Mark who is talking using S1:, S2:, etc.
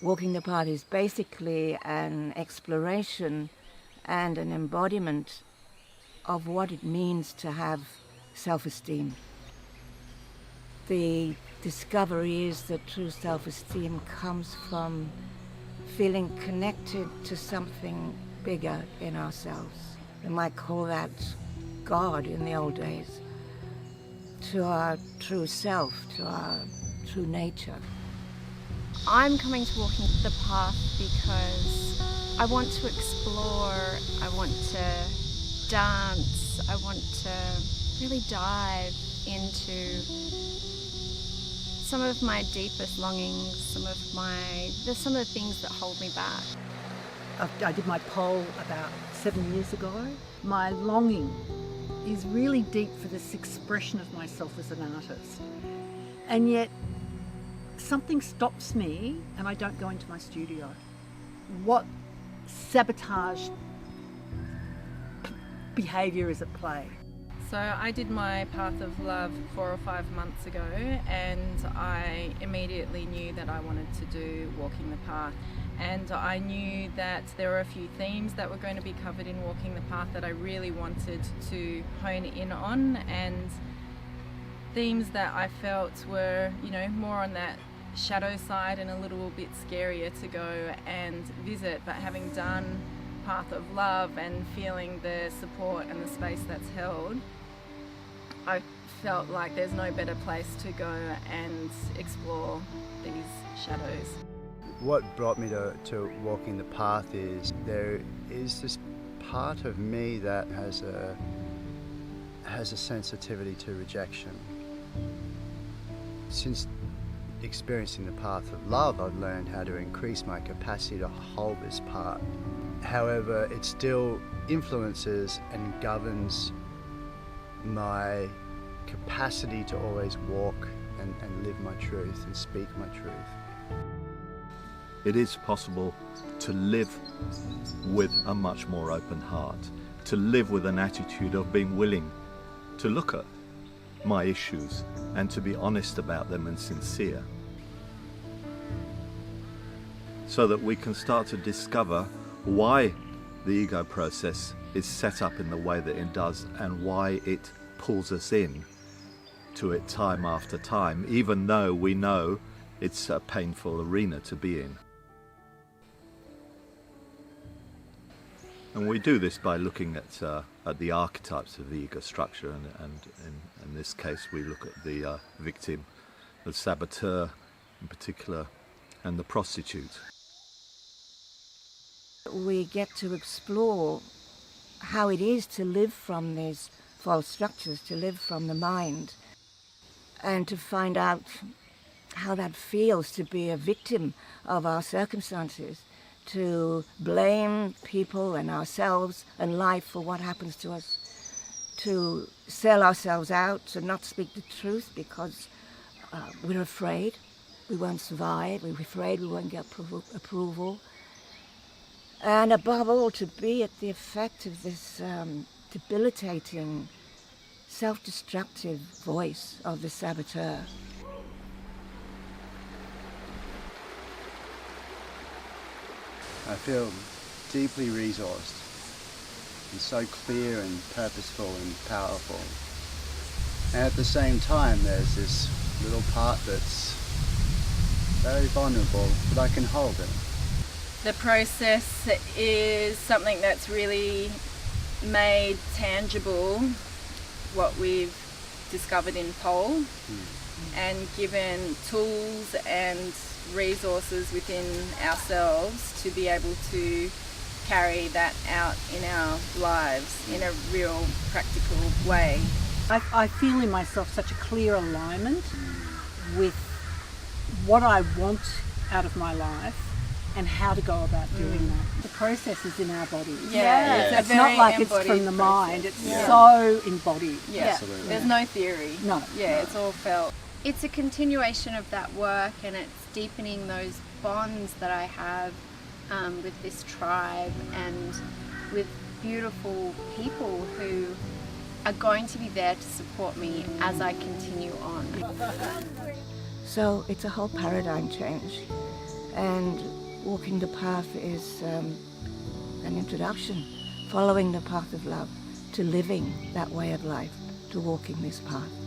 S1: Walking the path is basically an exploration and an embodiment of what it means to have self-esteem. The discovery is that true self-esteem comes from feeling connected to something bigger in ourselves. We might call that God in the old days, to our true self, to our true nature.
S2: I'm coming to walking the path because I want to explore, I want to dance, I want to really dive into some of my deepest longings, some of the things that hold me back.
S3: I did my poll about 7 years ago. My longing is really deep for this expression of myself as an artist. And yet something stops me and I don't go into my studio. What sabotage behaviour is at play?
S4: So I did my Path of Love 4 or 5 months ago, and I immediately knew that I wanted to do Walking the Path. And I knew that there were a few themes that were going to be covered in Walking the Path that I really wanted to hone in on, and themes that I felt were, more on that shadow side and a little bit scarier to go and visit. But having done Path of Love and feeling the support and the space that's held, I felt like there's no better place to go and explore these shadows.
S5: What brought me to Walking the Path is there is this part of me that has a sensitivity to rejection. Since experiencing the Path of Love, I've learned how to increase my capacity to hold this part. However, it still influences and governs my capacity to always walk and live my truth and speak my truth.
S6: It is possible to live with a much more open heart, to live with an attitude of being willing to look at my issues and to be honest about them and sincere, so that we can start to discover why the ego process is set up in the way that it does and why it pulls us in to it time after time, even though we know it's a painful arena to be in. And we do this by looking at the archetypes of the ego structure, and in this case we look at the victim, the saboteur in particular, and the prostitute.
S1: We get to explore how it is to live from these false structures, to live from the mind, and to find out how that feels to be a victim of our circumstances, to blame people and ourselves and life for what happens to us, to sell ourselves out, to not speak the truth because we're afraid we won't survive, we're afraid we won't get approval. And above all, to be at the effect of this debilitating, self-destructive voice of the saboteur.
S5: I feel deeply resourced and so clear and purposeful and powerful. And at the same time, there's this little part that's very vulnerable, but I can hold it.
S4: The process is something that's really made tangible what we've discovered in pole, and given tools and resources within ourselves to be able to carry that out in our lives in a real practical way.
S3: I feel in myself such a clear alignment with what I want out of my life and how to go about doing that. The process is in our bodies.
S4: Yeah,
S3: it's not like it's from the mind, it's so embodied.
S4: Yeah, absolutely. There's no theory.
S3: No.
S4: Yeah, it's all felt.
S2: It's a continuation of that work, and it's deepening those bonds that I have with this tribe and with beautiful people who are going to be there to support me as I continue on.
S1: So it's a whole paradigm change. And walking the path is an introduction, following the path of love, to living that way of life, to walking this path.